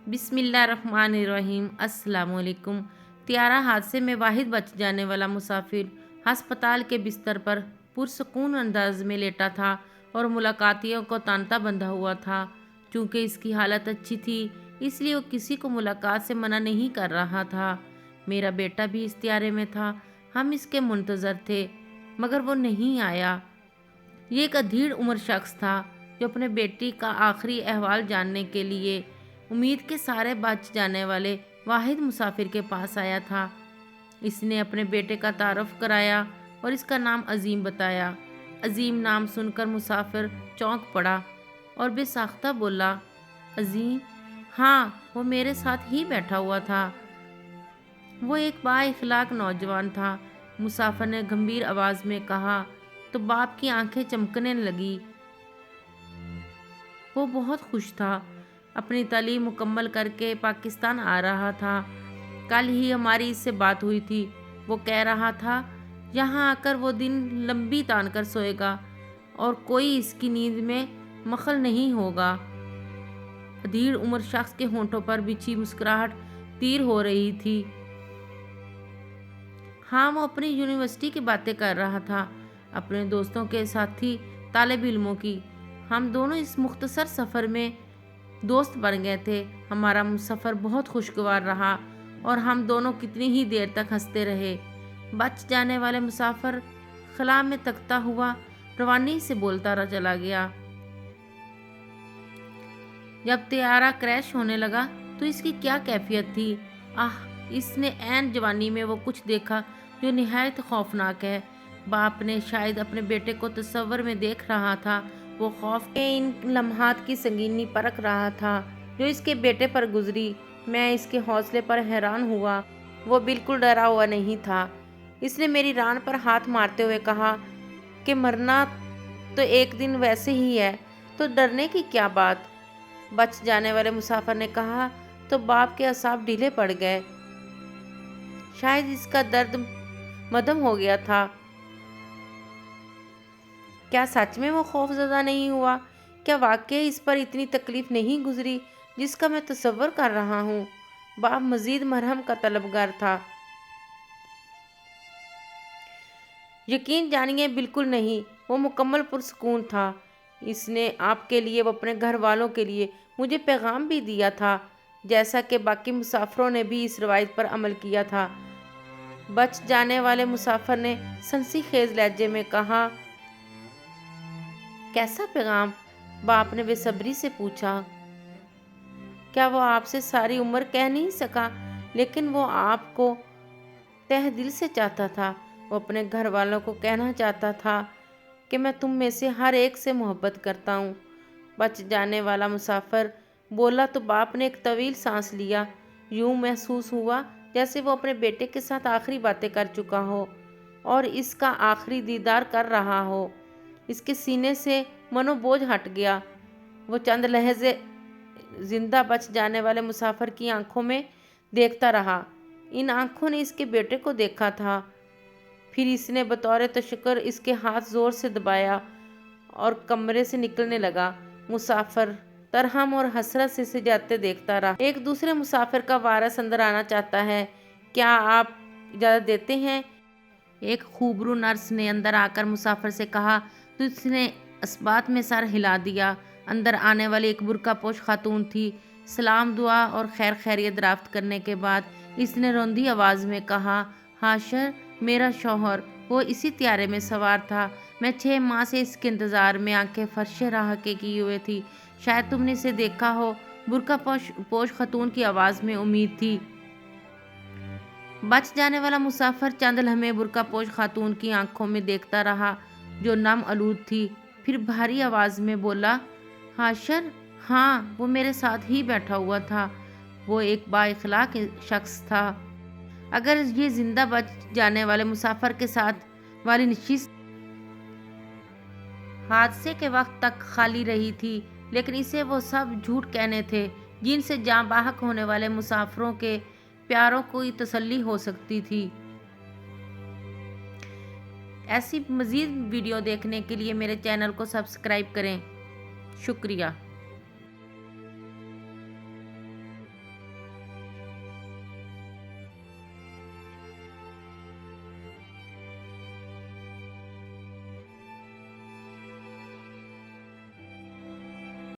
بسم اللہ الرحمن الرحیم۔ السلام علیکم۔ طیارہ حادثے میں واحد بچ جانے والا مسافر ہسپتال کے بستر پر پرسکون انداز میں لیٹا تھا اور ملاقاتیوں کو تانتا بندھا ہوا تھا۔ چونکہ اس کی حالت اچھی تھی اس لیے وہ کسی کو ملاقات سے منع نہیں کر رہا تھا۔ میرا بیٹا بھی اس طیارے میں تھا۔ ہم اس کے منتظر تھے مگر وہ نہیں آیا۔ یہ ایک ادھیڑ عمر شخص تھا جو اپنے بیٹی کا آخری احوال جاننے کے لیے امید کے سارے بچ جانے والے واحد مسافر کے پاس آیا تھا۔ اس نے اپنے بیٹے کا تعارف کرایا اور اس کا نام عظیم بتایا۔ عظیم نام سن کر مسافر چونک پڑا اور بے ساختہ بولا، عظیم؟ ہاں، وہ میرے ساتھ ہی بیٹھا ہوا تھا۔ وہ ایک با اخلاق نوجوان تھا، مسافر نے گمبھیر آواز میں کہا تو باپ کی آنکھیں چمکنے لگی۔ وہ بہت خوش تھا، اپنی تعلیم مکمل کر کے پاکستان آ رہا تھا۔ کل ہی ہماری اس سے بات ہوئی تھی۔ وہ کہہ رہا تھا یہاں آ کر وہ دن لمبی تان کر سوئے گا اور کوئی اس کی نیند میں مخل نہیں ہوگا۔ ادھیڑ عمر شخص کے ہونٹوں پر بچھی مسکراہٹ تیر ہو رہی تھی۔ ہاں، وہ اپنی یونیورسٹی کی باتیں کر رہا تھا، اپنے دوستوں کے ساتھی طالب علموں کی۔ ہم دونوں اس مختصر سفر میں دوست بن گئے تھے۔ ہمارا سفر بہت خوشگوار رہا اور ہم دونوں کتنی ہی دیر تک ہنستے رہے۔ بچ جانے والے مسافر خلا میں تکتا ہوا روانی سے بولتا چلا گیا۔ جب طیارہ کریش ہونے لگا تو اس کی کیا کیفیت تھی؟ اس نے عین جوانی میں وہ کچھ دیکھا جو نہایت خوفناک ہے۔ باپ نے شاید اپنے بیٹے کو تصور میں دیکھ رہا تھا۔ وہ خوف کے ان لمحات کی سنگینی پرکھ رہا تھا جو اس کے بیٹے پر گزری۔ میں اس کے حوصلے پر حیران ہوا۔ وہ بالکل ڈرا ہوا نہیں تھا۔ اس نے میری ران پر ہاتھ مارتے ہوئے کہا کہ مرنا تو ایک دن ویسے ہی ہے، تو ڈرنے کی کیا بات؟ بچ جانے والے مسافر نے کہا تو باپ کے اعصاب ڈھیلے پڑ گئے۔ شاید اس کا درد مدھم ہو گیا تھا۔ کیا سچ میں وہ خوف زدہ نہیں ہوا؟ کیا واقعی اس پر اتنی تکلیف نہیں گزری جس کا میں تصور کر رہا ہوں؟ باپ مزید مرہم کا طلبگار تھا۔ یقین جانیے بالکل نہیں، وہ مکمل پرسکون تھا۔ اس نے آپ کے لیے و اپنے گھر والوں کے لیے مجھے پیغام بھی دیا تھا، جیسا کہ باقی مسافروں نے بھی اس روایت پر عمل کیا تھا۔ بچ جانے والے مسافر نے سنسی خیز لہجے میں کہا، کیسا پیغام؟ باپ نے بے صبری سے پوچھا۔ کیا وہ آپ سے ساری عمر کہہ نہیں سکا؟ لیکن وہ آپ کو تہ دل سے چاہتا تھا۔ وہ اپنے گھر والوں کو کہنا چاہتا تھا کہ میں تم میں سے ہر ایک سے محبت کرتا ہوں۔ بچ جانے والا مسافر بولا تو باپ نے ایک طویل سانس لیا۔ یوں محسوس ہوا جیسے وہ اپنے بیٹے کے ساتھ آخری باتیں کر چکا ہو اور اس کا آخری دیدار کر رہا ہو۔ اس کے سینے سے منو بوجھ ہٹ گیا۔ وہ چند لہجے زندہ بچ جانے والے مسافر کی آنکھوں میں دیکھتا رہا۔ ان آنکھوں نے اس کے بیٹے کو دیکھا تھا۔ پھر اس نے بطور تشکر اس کے ہاتھ زور سے دبایا اور کمرے سے نکلنے لگا۔ مسافر ترہم اور حسرت سے اسے جاتے دیکھتا رہا۔ ایک دوسرے مسافر کا وارث اندر آنا چاہتا ہے، کیا آپ اجازت دیتے ہیں؟ ایک خوبرو نرس نے اندر آ کر مسافر سے کہا تو اس نے اثبات میں سر ہلا دیا۔ اندر آنے والی ایک برقع پوش خاتون تھی۔ سلام دعا اور خیر خیریت دریافت کرنے کے بعد اس نے روندی آواز میں کہا، حاشر میرا شوہر، وہ اسی طیارے میں سوار تھا۔ میں 6 ماہ سے اس کے انتظار میں آنکھیں فرش راہ کے کیے ہوئے تھی۔ شاید تم نے اسے دیکھا ہو۔ برقع پوش خاتون کی آواز میں امید تھی۔ بچ جانے والا مسافر چند لمحے برقع پوش خاتون کی آنکھوں میں دیکھتا رہا جو نم آلود تھی، پھر بھاری آواز میں بولا، حاشر ہاں، وہ میرے ساتھ ہی بیٹھا ہوا تھا۔ وہ ایک با اخلاق شخص تھا۔ اگر یہ زندہ بچ جانے والے مسافر کے ساتھ والی نشست حادثے کے وقت تک خالی رہی تھی، لیکن اسے وہ سب جھوٹ کہنے تھے جن سے جاں بحق ہونے والے مسافروں کے پیاروں کو تسلی ہو سکتی تھی۔ ایسی مزید ویڈیو دیکھنے کے لیے میرے چینل کو سبسکرائب کریں۔ شکریہ۔